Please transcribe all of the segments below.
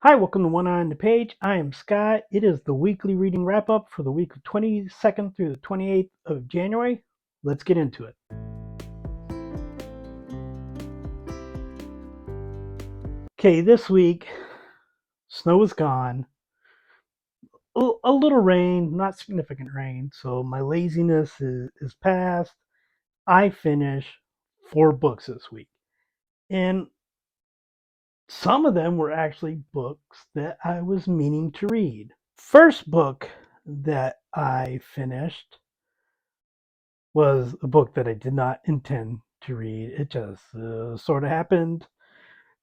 Hi, welcome to One Eye on the Page. I am Scott. It is the weekly reading wrap up for the week of 22nd through the 28th of January. Let's get into it. Okay, this week, snow is gone. A little rain, not significant rain, so my laziness is past. I finished 4 books this week, and some of them were actually books that I was meaning to read. First book that I finished was a book that I did not intend to read. It just sort of happened.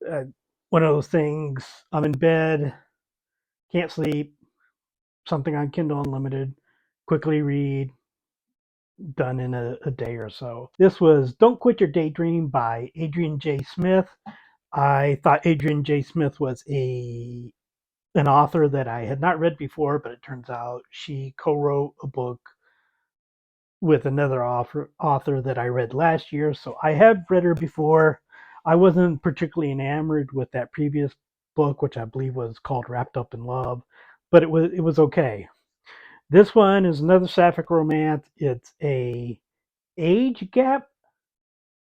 Uh, One of those things, I'm in bed, can't sleep, something on Kindle Unlimited, quickly read, done in a day or so. This was Don't Quit Your Daydream by Adrian J. Smith. I thought Adrian J. Smith was an author that I had not read before, but it turns out she co-wrote a book with another author that I read last year. So I have read her before. I wasn't particularly enamored with that previous book, which I believe was called Wrapped Up in Love, but it was okay. This one is another sapphic romance. It's a age gap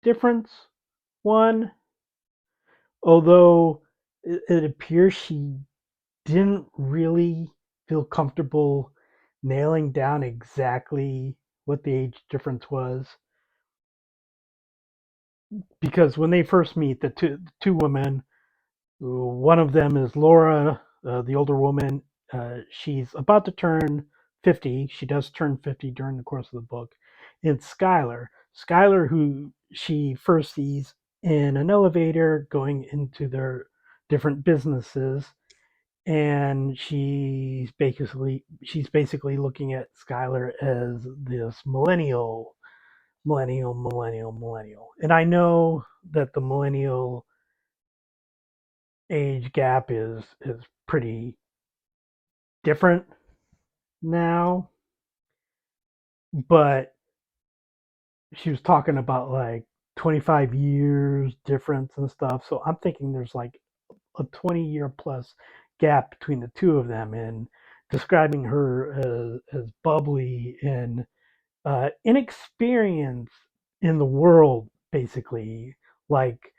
difference one, although it appears she didn't really feel comfortable nailing down exactly what the age difference was, because when they first meet, the two women, one of them is Laura, the older woman. She's about to turn 50. She does turn 50 during the course of the book. It's Skylar, who she first sees in an elevator going into their different businesses, and she's basically looking at Skylar as this millennial. And I know that the millennial age gap is pretty different now, but she was talking about like 25 years difference and stuff. So I'm thinking there's like a 20-year plus gap between the two of them, and describing her as bubbly and inexperienced in the world, basically. Like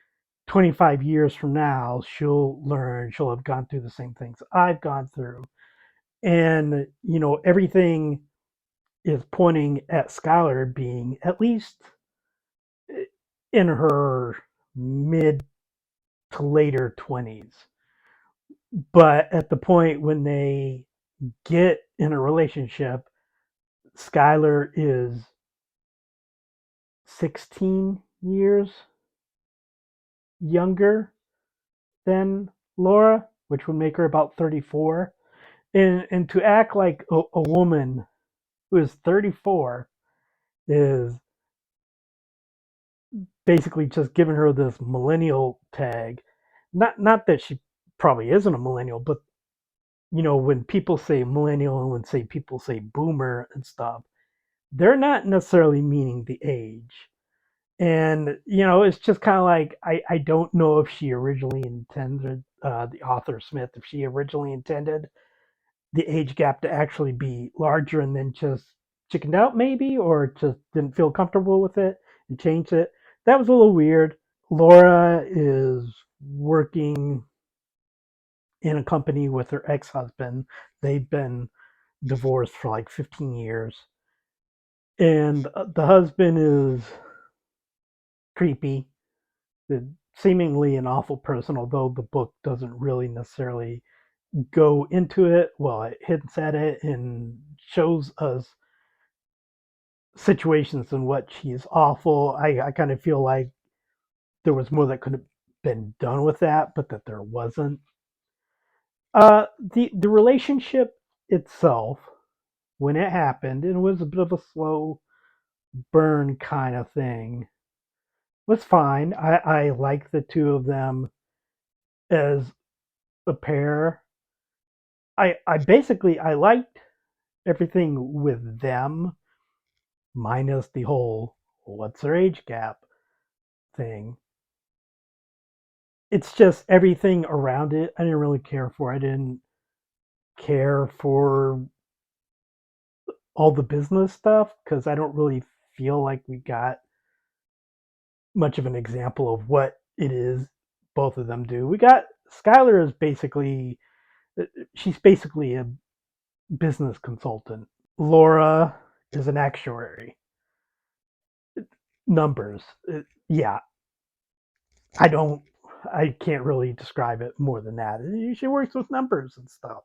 25 years from now, she'll have gone through the same things I've gone through. And, everything is pointing at Skylar being at least in her mid to later 20s. But at the point when they get in a relationship, Skylar is 16 years younger than Laura, which would make her about 34. And to act like a woman who is 34 is basically just giving her this millennial tag. Not that she probably isn't a millennial, but when people say millennial and when say people say boomer and stuff, they're not necessarily meaning the age. And it's just kind of like I don't know if she originally intended, the author Smith, if she originally intended the age gap to actually be larger and then just chickened out maybe, or just didn't feel comfortable with it and changed it. That was a little weird. Laura is working in a company with her ex-husband. They've been divorced for like 15 years. And the husband is creepy, seemingly an awful person, although the book doesn't really necessarily go into it. Well, it hints at it and shows us situations in which he's awful. I kind of feel like there was more that could have been done with that, but that there wasn't. The relationship itself, when it happened, and it was a bit of a slow burn kind of thing, was fine. I like the two of them as a pair. I liked everything with them, minus the whole what's their age gap thing. it's just everything around it I didn't really care for. I didn't care for all the business stuff because I don't really feel like we got much of an example of what it is both of them do. We got Skylar is basically she's basically a business consultant. Laura is an actuary. Numbers. Yeah, I don't I can't really describe it more than that. She works with numbers and stuff.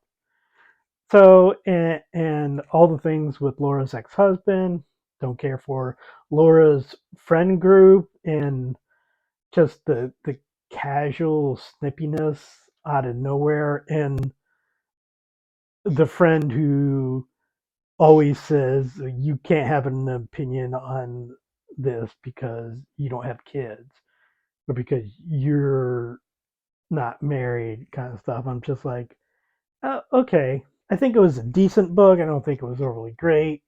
So and all the things with Laura's ex-husband, don't care for Laura's friend group and just the casual snippiness out of nowhere and the friend who always says you can't have an opinion on this because you don't have kids or because you're not married kind of stuff. I'm just like, okay. I think it was a decent book. I don't think it was overly great,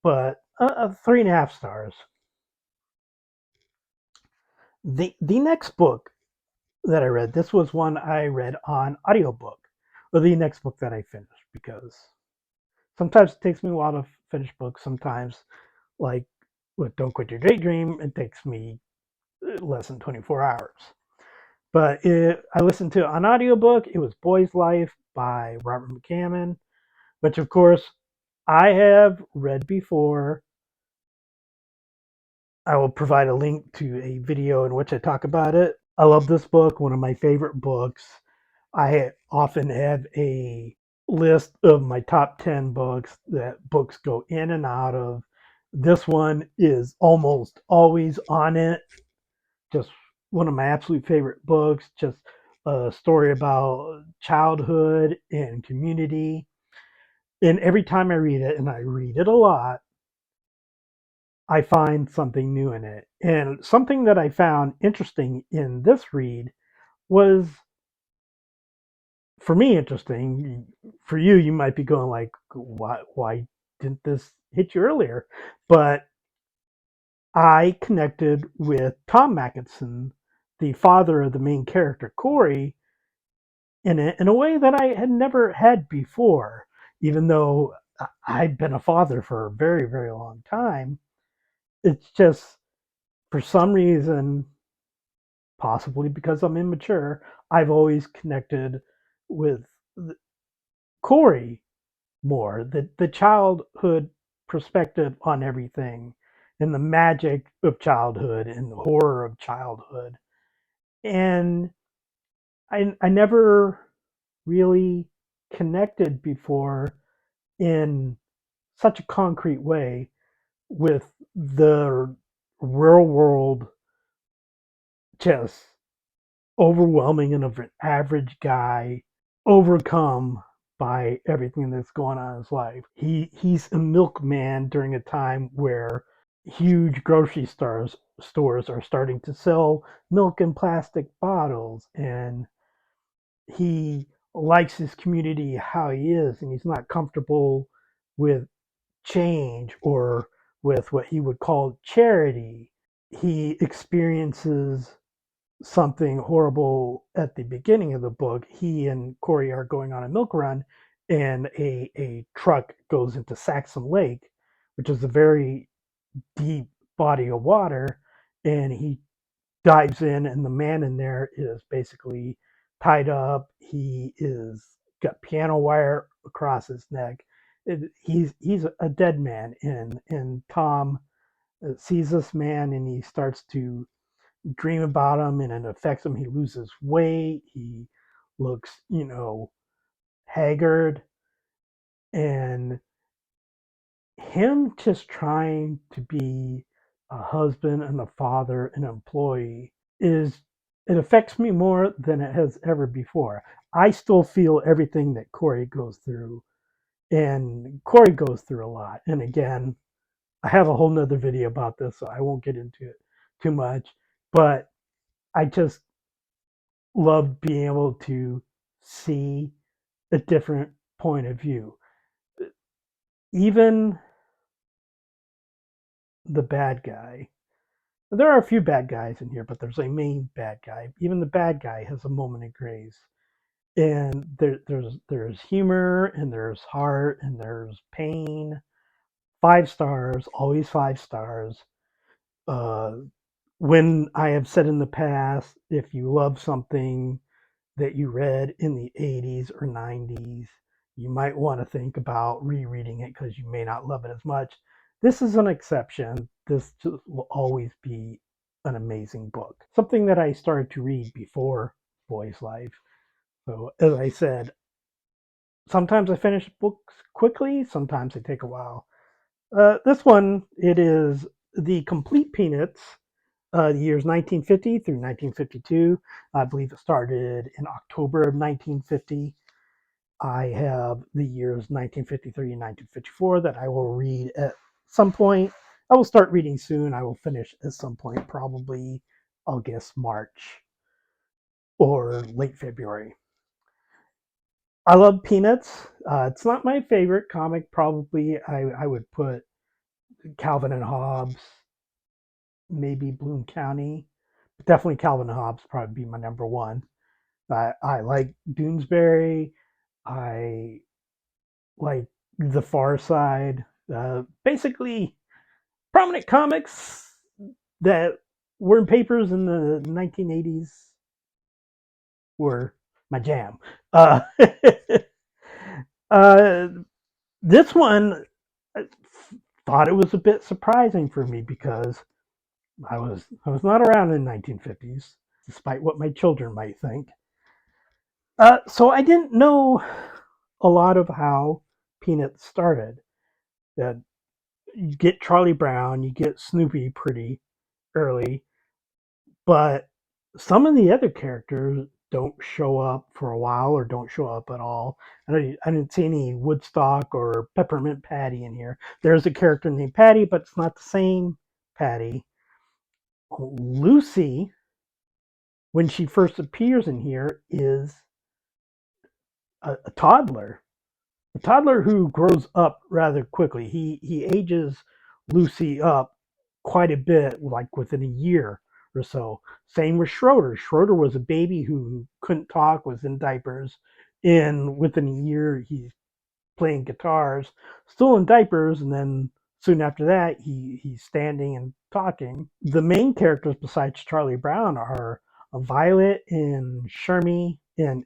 but 3.5 stars. The next book that I read, this was one I read on audiobook, or the next book that I finished because sometimes it takes me a while to finish books. Sometimes, like with Don't Quit Your Daydream, it takes me less than 24 hours. But I listened to an audiobook. It was Boy's Life by Robert McCammon, which of course I have read before. I will provide a link to a video in which I talk about it. I love this book, one of my favorite books. I often have a list of my top 10 books that books go in and out of. This one is almost always on it. Just one of my absolute favorite books. Just a story about childhood and community. And every time I read it, and I read it a lot, I find something new in it. And something that I found interesting in this read was, for me, interesting. For you, you might be going like, why didn't this hit you earlier? But I connected with Tom Mackinson, the father of the main character, Corey, in a way that I had never had before, even though I'd been a father for a very, very long time. It's just, for some reason, possibly because I'm immature, I've always connected with Corey more, the childhood perspective on everything and the magic of childhood and the horror of childhood. And I never really connected before in such a concrete way with the real world, just overwhelming and of an average guy overcome by everything that's going on in his life. He's a milkman during a time where huge grocery stores are starting to sell milk in plastic bottles, and he likes his community how he is, and he's not comfortable with change or with what he would call charity. He experiences something horrible at the beginning of the book. He and Corey are going on a milk run, and a truck goes into Saxon Lake, which is a very deep body of water, and he dives in, and the man in there is basically tied up. He is got piano wire across his neck. He's a dead man, and Tom sees this man, and he starts to dream about him, and it affects him. He loses weight. He looks, haggard, and him just trying to be a husband and a father and an employee is, it affects me more than it has ever before. I still feel everything that Corey goes through, and Corey goes through a lot. And again, I have a whole nother video about this, so I won't get into it too much. But I just love being able to see a different point of view. Even the bad guy There are a few bad guys in here, but there's a main bad guy. Even the bad guy has a moment of grace, and there's humor, and there's heart, and there's pain. 5 stars, always 5 stars. Uh, when I have said in the past, if you love something that you read in the 80s or 90s, you might want to think about rereading it because you may not love it as much. This is an exception. This will always be an amazing book. Something that I started to read before Boy's Life. So, as I said, sometimes I finish books quickly, sometimes they take a while. This one, it is The Complete Peanuts, the years 1950 through 1952. I believe it started in October of 1950. I have the years 1953 and 1954 that I will read at some point. I will start reading soon. I will finish at some point, probably August, March, or late February. I love Peanuts. It's not my favorite comic. Probably I would put Calvin and Hobbes, maybe Bloom County. But definitely Calvin and Hobbes probably be my number one. I like Doonesbury. I like The Far Side. Basically, prominent comics that were in papers in the 1980s were my jam. Uh, uh, this one I thought it was a bit surprising for me because I was not around in the 1950s, despite what my children might think. So I didn't know a lot of how Peanuts started. Uh, you get Charlie Brown, you get Snoopy pretty early, but some of the other characters don't show up for a while or don't show up at all. I didn't see any Woodstock or Peppermint Patty in here. There's a character named Patty, but it's not the same Patty. Lucy, when she first appears in here, is a toddler. A toddler who grows up rather quickly. He ages Lucy up quite a bit, like within a year or so. Same with Schroeder. Schroeder was a baby who couldn't talk, was in diapers, and within a year he's playing guitars, still in diapers, and then soon after that he's standing and talking. The main characters besides Charlie Brown are Violet and Shermie, and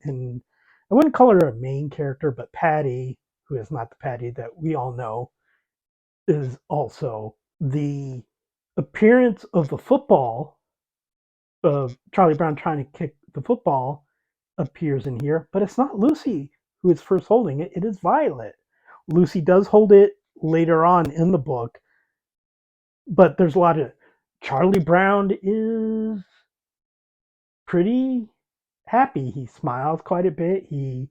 I wouldn't call her a main character, but Patty, who is not the Patty that we all know, is also the appearance of the football of Charlie Brown trying to kick the football appears in here, but it's not Lucy who is first holding it. It is Violet. Lucy does hold it later on in the book, but there's a lot of Charlie Brown is pretty happy. He smiles quite a bit. He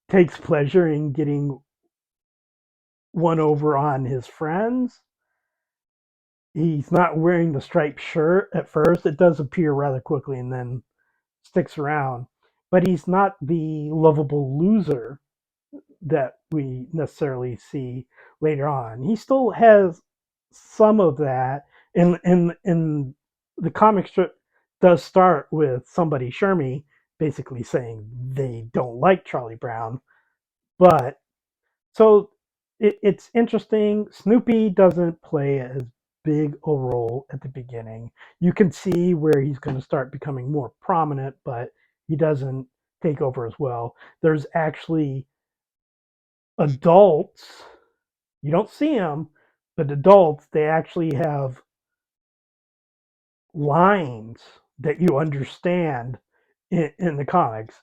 takes pleasure in getting one over on his friends. He's not wearing the striped shirt at first. It does appear rather quickly and then sticks around. But he's not the lovable loser that we necessarily see later on. He still has some of that, and the comic strip does start with somebody Shermie basically saying they don't like Charlie Brown, but so it's interesting. Snoopy doesn't play as big a role at the beginning. You can see where he's going to start becoming more prominent, but he doesn't take over as well. There's actually adults, you don't see them, but adults, they actually have lines that you understand in the comics.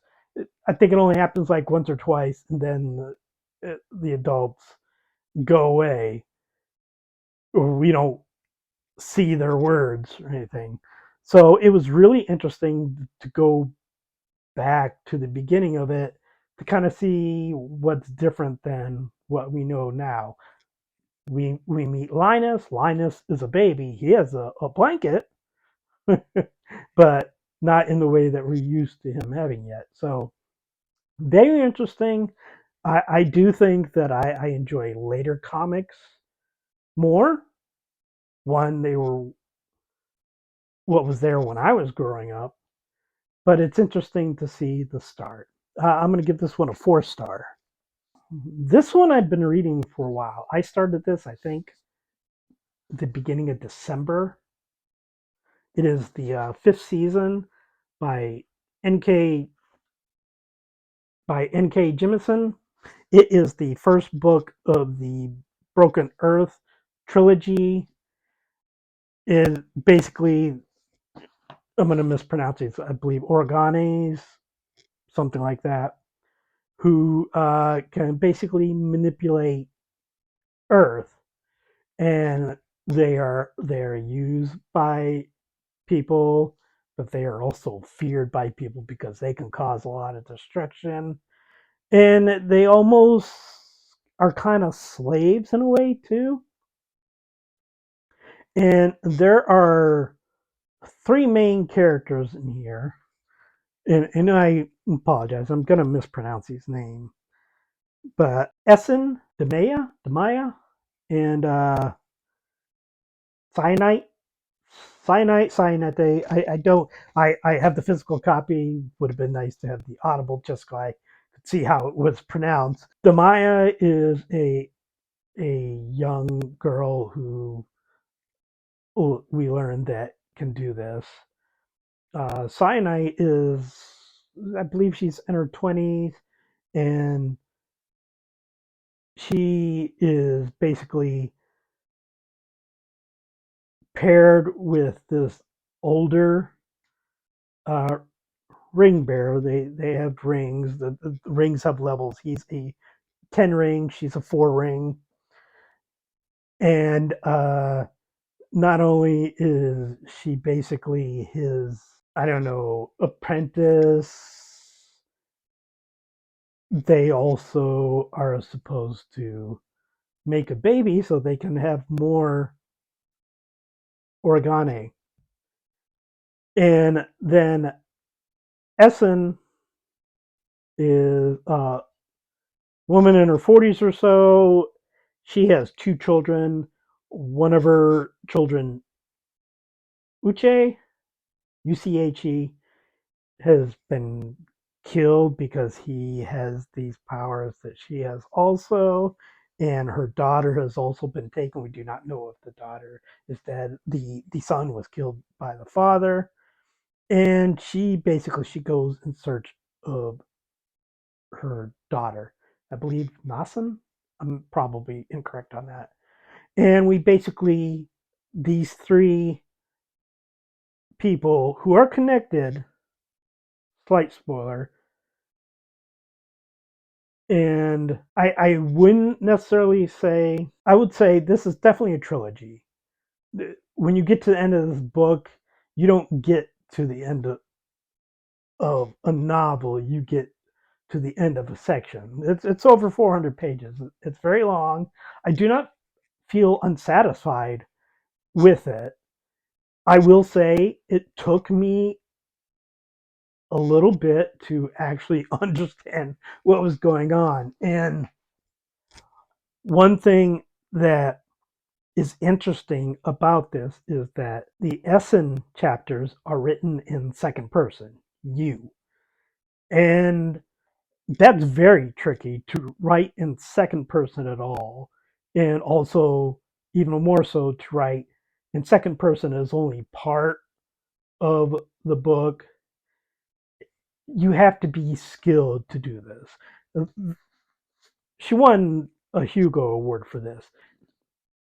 I think it only happens like once or twice, and then the adults go away, or we don't see their words or anything. So it was really interesting to go back to the beginning of it to kind of see what's different than what we know now. We meet Linus. Linus is a baby. He has a blanket, but not in the way that we're used to him having yet. So very interesting. I do think that I enjoy later comics more. One, they were what was there when I was growing up, but it's interesting to see the start. I'm going to give this one a 4 star. This one I've been reading for a while. I started this, I think, the beginning of December. It is the fifth season by N.K. Jemesin. It is the first book of the Broken Earth trilogy. It basically, I'm going to mispronounce it, I believe Organes, something like that, who can basically manipulate Earth, and they're used by people, but they are also feared by people because they can cause a lot of destruction, and they almost are kind of slaves in a way too. And there are 3 main characters in here, and I apologize, I'm gonna mispronounce his name, but Essen, Demaya, and Cyanite, Cyanite. I don't. I have the physical copy. Would have been nice to have the audible just so I could see how it was pronounced. Demaya is a young girl who we learned that can do this. Cyanite is, I believe she's in her 20s, and she is basically paired with this older uh, ring bearer. They have rings. The rings have levels. He's a 10 ring. She's a 4 ring. And not only is she basically his, I don't know, apprentice, they also are supposed to make a baby so they can have more organe. And then Essen is a woman in her 40s or so. She has 2 children. One of her children, Uche, Uche, has been killed because he has these powers that she has also. And her daughter has also been taken. We do not know if the daughter is dead. The son was killed by the father. And she goes in search of her daughter. I believe Nasan. I'm probably incorrect on that. And we basically, these 3 people who are connected, slight spoiler, and I wouldn't necessarily say, I would say this is definitely a trilogy. When you get to the end of this book, you don't get to the end of a novel, you get to the end of a section. It's over 400 pages. It's very long. I do not feel unsatisfied with it. I will say it took me a little bit to actually understand what was going on. And one thing that is interesting about this is that the Essen chapters are written in second person, you. And that's very tricky to write in second person at all. And also, even more so, to write in second person is only part of the book. You have to be skilled to do this. She won a Hugo Award for this.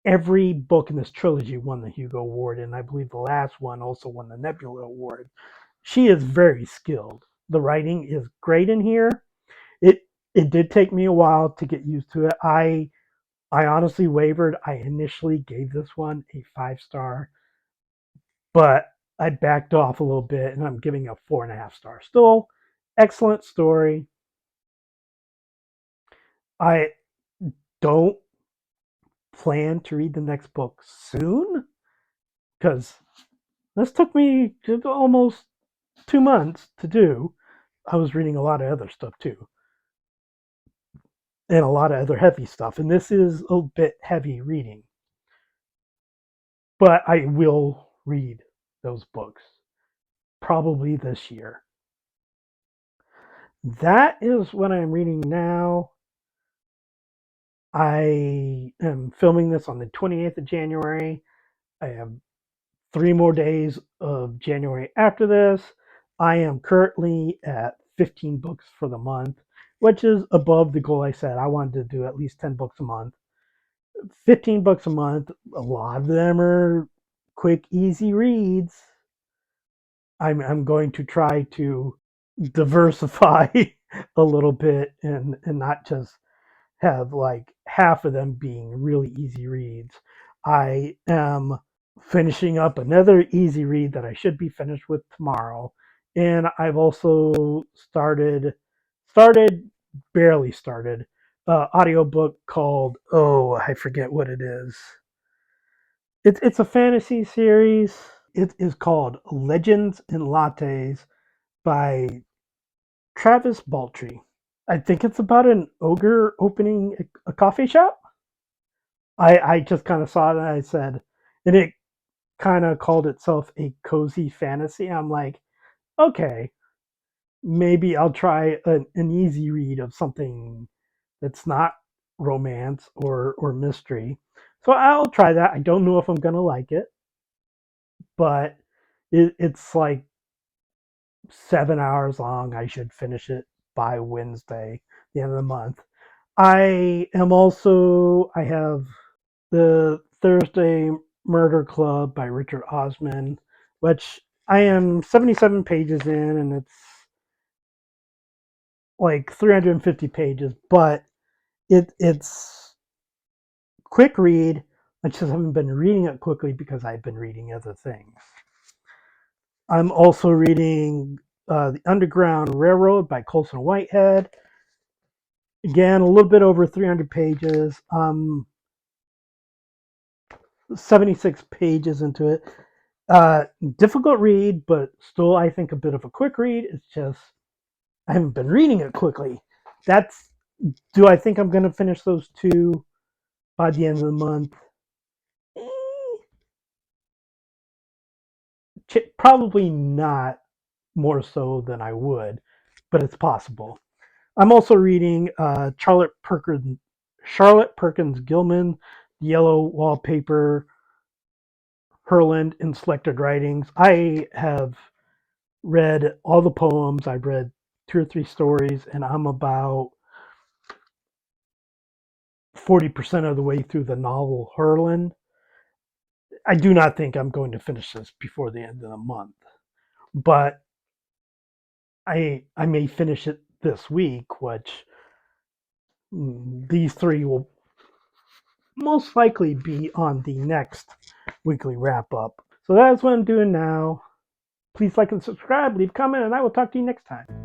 Every book in this trilogy won the Hugo Award, and I believe the last one also won the Nebula Award. She is very skilled. The writing is great in here. It did take me a while to get used to it. I honestly wavered. I initially gave this one a 5 star, but I backed off a little bit, and I'm giving a 4.5 star. Still, excellent story. I don't plan to read the next book soon because this took me almost 2 months to do. I was reading a lot of other stuff too, and a lot of other heavy stuff. And this is a bit heavy reading, but I will read those books, probably this year. That is what I'm reading now. I am filming this on the 28th of January. I have 3 more days of January after this. I am currently at 15 books for the month, which is above the goal I set. I wanted to do at least 10 books a month. 15 books a month, a lot of them are quick, easy reads. I'm going to try to diversify a little bit and not just have like half of them being really easy reads. I am finishing up another easy read that I should be finished with tomorrow. And I've also started, barely started, audiobook called, oh, I forget what it is. It's a fantasy series. It is called Legends and Lattes by Travis Baldree. I think it's about an ogre opening a coffee shop. I just kind of saw it and I said, and it kind of called itself a cozy fantasy. I'm like, okay, maybe I'll try an easy read of something that's not romance or mystery. So I'll try that. I don't know if I'm gonna like it, but it's like 7 hours long. I should finish it by Wednesday, the end of the month. I have the Thursday Murder Club by Richard Osman, which I am 77 pages in, and it's like 350 pages, but it's quick read. I just haven't been reading it quickly because I've been reading other things. I'm also reading The Underground Railroad by Colson Whitehead. Again, a little bit over 300 pages. 76 pages into it. Difficult read, but still, I think a bit of a quick read. It's just I haven't been reading it quickly. Do I think I'm going to finish those two by the end of the month? Probably not more so than I would, but it's possible. I'm also reading Charlotte Perkins Gilman, Yellow Wallpaper, Herland, and Selected Writings. I have read all the poems. I've read 2 or 3 stories, and I'm about 40% of the way through the novel Herland. I do not think I'm going to finish this before the end of the month, but I may finish it this week, which these three will most likely be on the next weekly wrap up. So that's what I'm doing now. Please like and subscribe, leave a comment, and I will talk to you next time.